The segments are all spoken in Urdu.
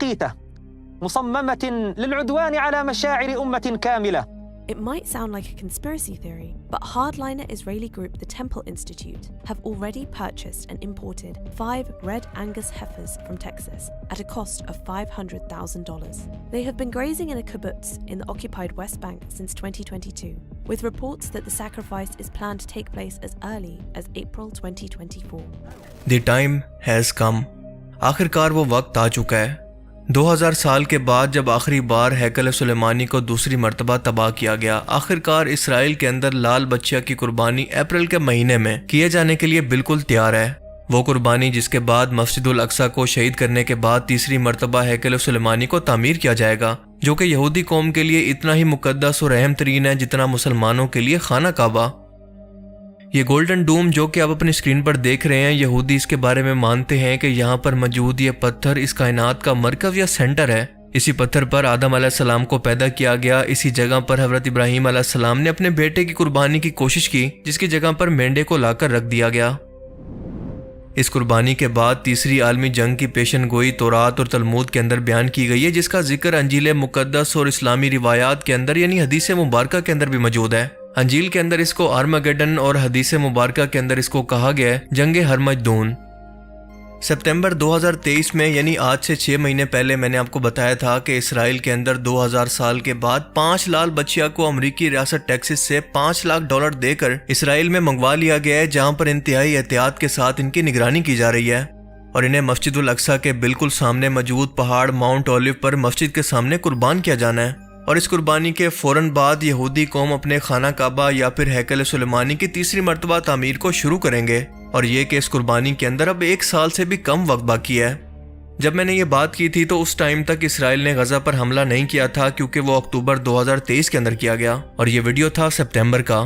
توقيته مصممة للعدوان على مشاعر أمة كاملة. It might sound like a conspiracy theory, but hardliner Israeli group the Temple Institute have already purchased and imported 5 red Angus heifers from Texas at a cost of $500,000. They have been grazing in a kibbutz in the occupied West Bank since 2022, with reports that the sacrifice is planned to take place as early as April 2024. The time has come. آخرکار وہ وقت آ چکا ہے. 2000 سال کے بعد جب آخری بار ہیکل سلیمانی کو دوسری مرتبہ تباہ کیا گیا، آخرکار اسرائیل کے اندر لال بچیا کی قربانی اپریل کے مہینے میں کیے جانے کے لیے بالکل تیار ہے. وہ قربانی جس کے بعد مسجد الاقصی کو شہید کرنے کے بعد تیسری مرتبہ ہیکل سلیمانی کو تعمیر کیا جائے گا، جو کہ یہودی قوم کے لیے اتنا ہی مقدس اور اہم ترین ہے جتنا مسلمانوں کے لیے خانہ کعبہ. یہ گولڈن ڈوم جو کہ آپ اپنی اسکرین پر دیکھ رہے ہیں، یہودی اس کے بارے میں مانتے ہیں کہ یہاں پر موجود یہ پتھر اس کائنات کا مرکز یا سینٹر ہے. اسی پتھر پر آدم علیہ السلام کو پیدا کیا گیا. اسی جگہ پر حضرت ابراہیم علیہ السلام نے اپنے بیٹے کی قربانی کی کوشش کی، جس کی جگہ پر مینڈے کو لا کر رکھ دیا گیا. اس قربانی کے بعد تیسری عالمی جنگ کی پیشن گوئی تورات اور تلمود کے اندر بیان کی گئی ہے، جس کا ذکر انجیل مقدس اور اسلامی روایات کے اندر یعنی حدیث مبارکہ کے اندر بھی موجود ہے. انجیل کے اندر اس کو آرمگیڈن اور حدیث مبارکہ کے اندر اس کو کہا گیا ہے جنگ ہرمجدون. ستمبر 2023 میں یعنی آج سے 6 مہینے پہلے میں نے آپ کو بتایا تھا کہ اسرائیل کے اندر 2000 سال کے بعد 5 لال بچیا کو امریکی ریاست ٹیکسس سے $5 لاکھ دے کر اسرائیل میں منگوا لیا گیا ہے، جہاں پر انتہائی احتیاط کے ساتھ ان کی نگرانی کی جا رہی ہے. اور انہیں مسجد الاقصی کے بالکل سامنے موجود پہاڑ ماؤنٹ اولیو پر مسجد کے سامنے قربان کیا جانا ہے. اور اس قربانی کے فوراً بعد یہودی قوم اپنے خانہ کعبہ یا پھر ہیکل سلیمانی کی تیسری مرتبہ تعمیر کو شروع کریں گے. اور یہ کہ اس قربانی کے اندر اب 1 سال سے بھی کم وقت باقی ہے. جب میں نے یہ بات کی تھی تو اس ٹائم تک اسرائیل نے غزہ پر حملہ نہیں کیا تھا، کیونکہ وہ اکتوبر 2023 کے اندر کیا گیا اور یہ ویڈیو تھا سپتمبر کا.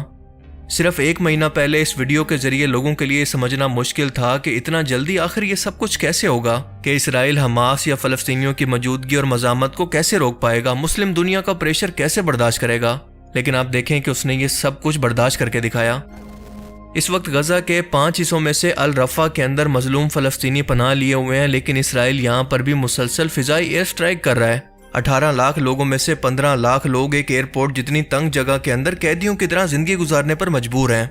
صرف 1 مہینہ پہلے اس ویڈیو کے ذریعے لوگوں کے لیے سمجھنا مشکل تھا کہ اتنا جلدی آخر یہ سب کچھ کیسے ہوگا، کہ اسرائیل حماس یا فلسطینیوں کی موجودگی اور مزاحمت کو کیسے روک پائے گا، مسلم دنیا کا پریشر کیسے برداشت کرے گا. لیکن آپ دیکھیں کہ اس نے یہ سب کچھ برداشت کر کے دکھایا. اس وقت غزہ کے 5 حصوں میں سے الرفا کے اندر مظلوم فلسطینی پناہ لیے ہوئے ہیں، لیکن اسرائیل یہاں پر بھی مسلسل فضائی ایئر سٹرائک کر رہا ہے. 18 لاکھ لوگوں میں سے 15 لاکھ لوگ ایک ایئرپورٹ جتنی تنگ جگہ کے اندر قیدیوں کی طرح زندگی گزارنے پر مجبور ہیں.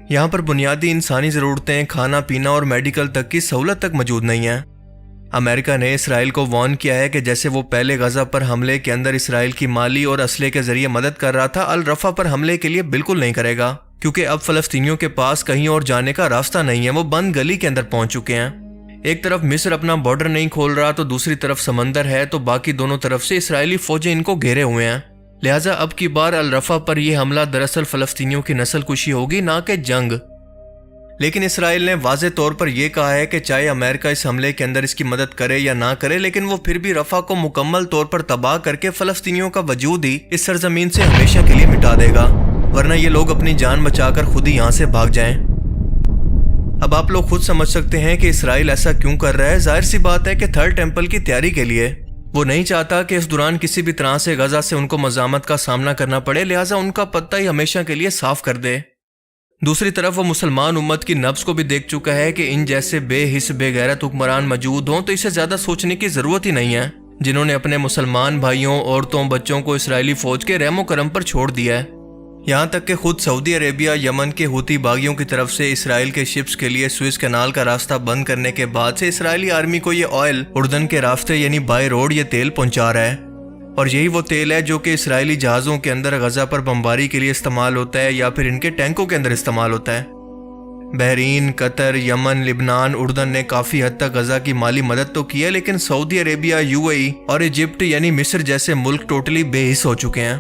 یہاں پر بنیادی انسانی ضرورتیں، کھانا پینا اور میڈیکل تک کی سہولت تک موجود نہیں ہیں. امریکہ نے اسرائیل کو وارن کیا ہے کہ جیسے وہ پہلے غزہ پر حملے کے اندر اسرائیل کی مالی اور اسلحے کے ذریعے مدد کر رہا تھا، الرفا پر حملے کے لیے بالکل نہیں کرے گا، کیونکہ اب فلسطینیوں کے پاس کہیں اور جانے کا راستہ نہیں ہے. وہ بند گلی کے اندر پہنچ چکے ہیں. ایک طرف مصر اپنا بارڈر نہیں کھول رہا تو دوسری طرف سمندر ہے، تو باقی دونوں طرف سے اسرائیلی فوجیں ان کو گھیرے ہوئے ہیں. لہٰذا اب کی بار الرفا پر یہ حملہ دراصل فلسطینیوں کی نسل کشی ہوگی، نہ کہ جنگ. لیکن اسرائیل نے واضح طور پر یہ کہا ہے کہ چاہے امریکہ اس حملے کے اندر اس کی مدد کرے یا نہ کرے، لیکن وہ پھر بھی رفح کو مکمل طور پر تباہ کر کے فلسطینیوں کا وجود ہی اس سرزمین سے ہمیشہ کے لیے مٹا دے گا، ورنہ یہ لوگ اپنی جان بچا کر خود ہی یہاں سے بھاگ جائیں. اب آپ لوگ خود سمجھ سکتے ہیں کہ اسرائیل ایسا کیوں کر رہا ہے. ظاہر سی بات ہے کہ 3rd ٹیمپل کی تیاری کے لیے. وہ نہیں چاہتا کہ اس دوران کسی بھی طرح سے غزہ سے ان کو مزاحمت کا سامنا کرنا پڑے، لہٰذا ان کا پتہ ہی ہمیشہ کے لیے صاف کر دے. دوسری طرف وہ مسلمان امت کی نبض کو بھی دیکھ چکا ہے کہ ان جیسے بے حس بے غیرت حکمران موجود ہوں تو اسے زیادہ سوچنے کی ضرورت ہی نہیں ہے، جنہوں نے اپنے مسلمان بھائیوں، عورتوں، بچوں کو اسرائیلی فوج کے رحم و کرم پر چھوڑ دیا ہے. یہاں تک کہ خود سعودی عربیہ یمن کے ہوتی باغیوں کی طرف سے اسرائیل کے شپس کے لیے سوئز کینال کا راستہ بند کرنے کے بعد سے اسرائیلی آرمی کو یہ آئل اردن کے راستے یعنی بائی روڈ یہ تیل پہنچا رہا ہے. اور یہی وہ تیل ہے جو کہ اسرائیلی جہازوں کے اندر غزہ پر بمباری کے لیے استعمال ہوتا ہے یا پھر ان کے ٹینکوں کے اندر استعمال ہوتا ہے. بحرین، قطر، یمن، لبنان، اردن نے کافی حد تک غزہ کی مالی مدد تو کی ہے، لیکن سعودی عربیہ، UAE اور ایجپٹ یعنی مصر جیسے ملک ٹوٹلی بے حس ہو چکے ہیں.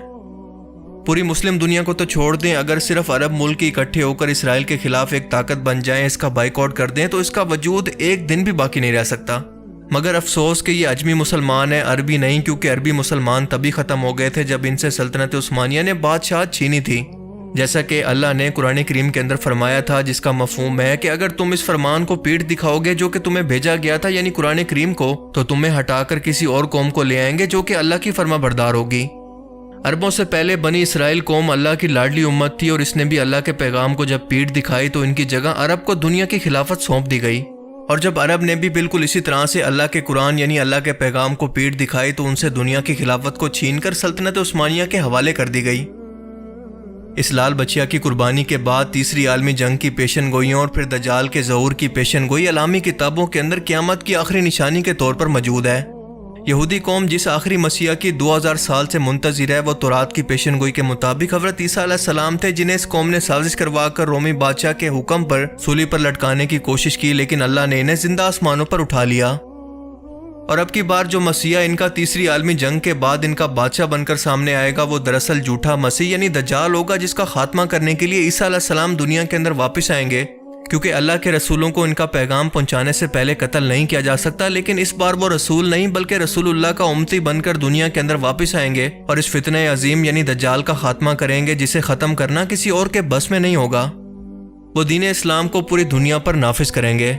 پوری مسلم دنیا کو تو چھوڑ دیں، اگر صرف عرب ملک اکٹھے ہو کر اسرائیل کے خلاف ایک طاقت بن جائیں، اس کا بائیکاٹ کر دیں، تو اس کا وجود ایک دن بھی باقی نہیں رہ سکتا. مگر افسوس کہ یہ اجمی مسلمان ہیں، عربی نہیں، کیونکہ عربی مسلمان تبھی ختم ہو گئے تھے جب ان سے سلطنت عثمانیہ نے بادشاہت چھینی تھی. جیسا کہ اللہ نے قرآن کریم کے اندر فرمایا تھا، جس کا مفہوم ہے کہ اگر تم اس فرمان کو پیٹ دکھاؤ گے جو کہ تمہیں بھیجا گیا تھا یعنی قرآن کریم کو، تو تمہیں ہٹا کر کسی اور قوم کو لے آئیں گے جو کہ اللہ کی فرما بردار ہوگی. عربوں سے پہلے بنی اسرائیل قوم اللہ کی لاڈلی امت تھی، اور اس نے بھی اللہ کے پیغام کو جب پیٹ دکھائی تو ان کی جگہ عرب کو دنیا کی خلافت سونپ دی گئی. اور جب عرب نے بھی بالکل اسی طرح سے اللہ کے قرآن یعنی اللہ کے پیغام کو پیٹ دکھائی تو ان سے دنیا کی خلافت کو چھین کر سلطنت عثمانیہ کے حوالے کر دی گئی۔ اس لال بچیا کی قربانی کے بعد تیسری عالمی جنگ کی پیشن گوئیوں اور پھر دجال کے ظہور کی پیشن گوئی علامی کتابوں کے اندر قیامت کی آخری نشانی کے طور پر موجود ہے۔ یہودی قوم جس آخری مسیح کی 2000 سال سے منتظر ہے وہ تورات کی پیشن گوئی کے مطابق حضرت عیسیٰ علیہ السلام تھے، جنہیں اس قوم نے سازش کروا کر رومی بادشاہ کے حکم پر سولی پر لٹکانے کی کوشش کی، لیکن اللہ نے انہیں زندہ آسمانوں پر اٹھا لیا۔ اور اب کی بار جو مسیح ان کا تیسری عالمی جنگ کے بعد ان کا بادشاہ بن کر سامنے آئے گا وہ دراصل جھوٹا مسیح یعنی دجال ہوگا، جس کا خاتمہ کرنے کے لیے عیسیٰ علیہ السلام دنیا کے اندر واپس آئیں گے، کیونکہ اللہ کے رسولوں کو ان کا پیغام پہنچانے سے پہلے قتل نہیں کیا جا سکتا، لیکن اس بار وہ رسول نہیں بلکہ رسول اللہ کا امتی بن کر دنیا کے اندر واپس آئیں گے اور اس فتنہ عظیم یعنی دجال کا خاتمہ کریں گے، جسے ختم کرنا کسی اور کے بس میں نہیں ہوگا۔ وہ دین اسلام کو پوری دنیا پر نافذ کریں گے۔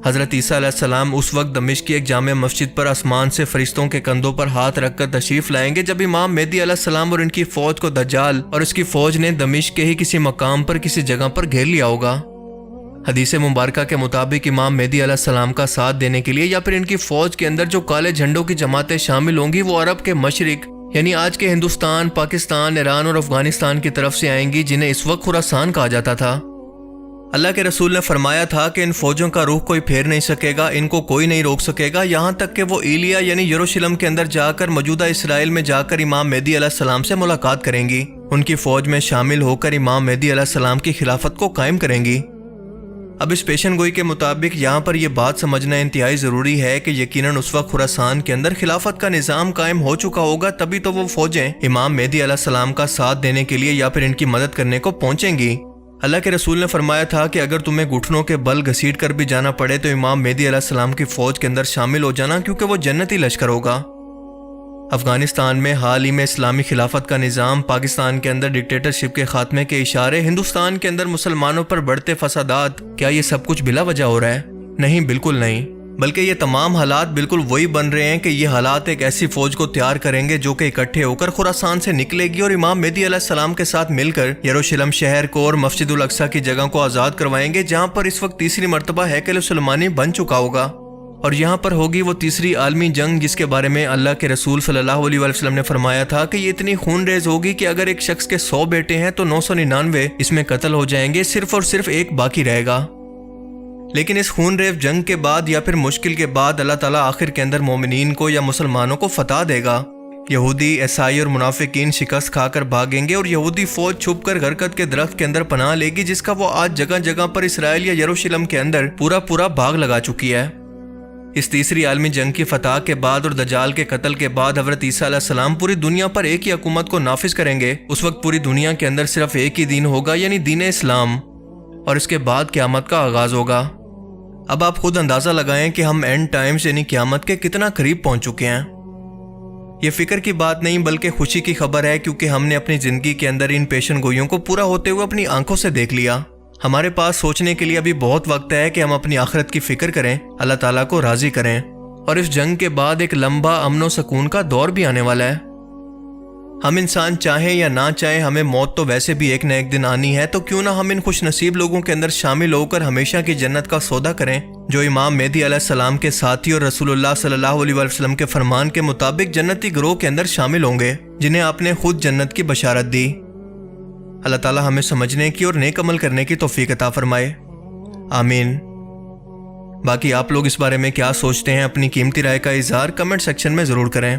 حضرت عیسیٰ علیہ السلام اس وقت دمشق کی ایک جامع مسجد پر آسمان سے فرشتوں کے کندھوں پر ہاتھ رکھ کر تشریف لائیں گے جب امام مہدی علیہ السلام اور ان کی فوج کو دجال اور اس کی فوج نے دمشق کے ہی کسی مقام پر کسی جگہ پر گھیر لیا ہوگا۔ حدیث مبارکہ کے مطابق امام مہدی علیہ السلام کا ساتھ دینے کے لیے یا پھر ان کی فوج کے اندر جو کالے جھنڈوں کی جماعتیں شامل ہوں گی وہ عرب کے مشرق یعنی آج کے ہندوستان، پاکستان، ایران اور افغانستان کی طرف سے آئیں گی، جنہیں اس وقت خراسان کہا جاتا تھا۔ اللہ کے رسول نے فرمایا تھا کہ ان فوجوں کا روح کوئی پھیر نہیں سکے گا، ان کو کوئی نہیں روک سکے گا، یہاں تک کہ وہ ایلیا یعنی یروشلم کے اندر جا کر موجودہ اسرائیل میں جا کر امام مہدی علیہ السلام سے ملاقات کریں گی، ان کی فوج میں شامل ہو کر امام مہدی علیہ السلام کی خلافت کو قائم کریں گی۔ اب اس پیشن گوئی کے مطابق یہاں پر یہ بات سمجھنا انتہائی ضروری ہے کہ یقیناً اس وقت خراسان کے اندر خلافت کا نظام قائم ہو چکا ہوگا، تبھی تو وہ فوجیں امام مہدی علیہ السلام کا ساتھ دینے کے لیے یا پھر ان کی مدد کرنے کو پہنچیں گی۔ اللہ کے رسول نے فرمایا تھا کہ اگر تمہیں گھٹنوں کے بل گھسیٹ کر بھی جانا پڑے تو امام مہدی علیہ السلام کی فوج کے اندر شامل ہو جانا، کیونکہ وہ جنتی لشکر ہوگا۔ افغانستان میں حال ہی میں اسلامی خلافت کا نظام، پاکستان کے اندر ڈکٹیٹرشپ کے خاتمے کے اشارے، ہندوستان کے اندر مسلمانوں پر بڑھتے فسادات، کیا یہ سب کچھ بلا وجہ ہو رہا ہے؟ نہیں، بالکل نہیں، بلکہ یہ تمام حالات بالکل وہی بن رہے ہیں کہ یہ حالات ایک ایسی فوج کو تیار کریں گے جو کہ اکٹھے ہو کر خراسان سے نکلے گی اور امام مہدی علیہ السلام کے ساتھ مل کر یروشلم شہر کو اور مسجد الاقصیٰ کی جگہ کو آزاد کروائیں گے، جہاں پر اس وقت تیسری مرتبہ ہیکل سلیمانی بن چکا ہوگا، اور یہاں پر ہوگی وہ تیسری عالمی جنگ جس کے بارے میں اللہ کے رسول صلی اللہ علیہ وسلم نے فرمایا تھا کہ یہ اتنی خون ریز ہوگی کہ اگر ایک شخص کے 100 بیٹے ہیں تو 999 اس میں قتل ہو جائیں گے، صرف اور صرف ایک باقی رہے گا۔ لیکن اس خون ریز جنگ کے بعد یا پھر مشکل کے بعد اللہ تعالیٰ آخر کے اندر مومنین کو یا مسلمانوں کو فتح دے گا۔ یہودی، عیسائی اور منافقین شکست کھا کر بھاگیں گے اور یہودی فوج چھپ کر غرقد کے درخت کے اندر پناہ لے گی، جس کا وہ آج جگہ جگہ پر اسرائیل یا یروشلم کے اندر پورا بھاگ لگا چکی ہے۔ اس تیسری عالمی جنگ کی فتح کے بعد اور دجال کے قتل کے بعد حضرت عیسیٰ علیہ السلام پوری دنیا پر ایک ہی حکومت کو نافذ کریں گے۔ اس وقت پوری دنیا کے اندر صرف ایک ہی دین ہوگا یعنی دین اسلام، اور اس کے بعد قیامت کا آغاز ہوگا۔ اب آپ خود اندازہ لگائیں کہ ہم اینڈ ٹائمز یعنی قیامت کے کتنا قریب پہنچ چکے ہیں۔ یہ فکر کی بات نہیں بلکہ خوشی کی خبر ہے، کیونکہ ہم نے اپنی زندگی کے اندر ان پیشن گوئیوں کو پورا ہوتے ہوئے اپنی آنکھوں سے دیکھ لیا۔ ہمارے پاس سوچنے کے لیے ابھی بہت وقت ہے کہ ہم اپنی آخرت کی فکر کریں، اللہ تعالیٰ کو راضی کریں، اور اس جنگ کے بعد ایک لمبا امن و سکون کا دور بھی آنے والا ہے۔ ہم انسان چاہیں یا نہ چاہیں ہمیں موت تو ویسے بھی ایک نہ ایک دن آنی ہے، تو کیوں نہ ہم ان خوش نصیب لوگوں کے اندر شامل ہو کر ہمیشہ کی جنت کا سودا کریں، جو امام مہدی علیہ السلام کے ساتھی اور رسول اللہ صلی اللہ علیہ وسلم کے فرمان کے مطابق جنتی گروہ کے اندر شامل ہوں گے، جنہیں آپ نے خود جنت کی بشارت دی۔ اللہ تعالیٰ ہمیں سمجھنے کی اور نیک عمل کرنے کی توفیق عطا فرمائے، آمین۔ باقی آپ لوگ اس بارے میں کیا سوچتے ہیں؟ اپنی قیمتی رائے کا اظہار کمنٹ سیکشن میں ضرور کریں۔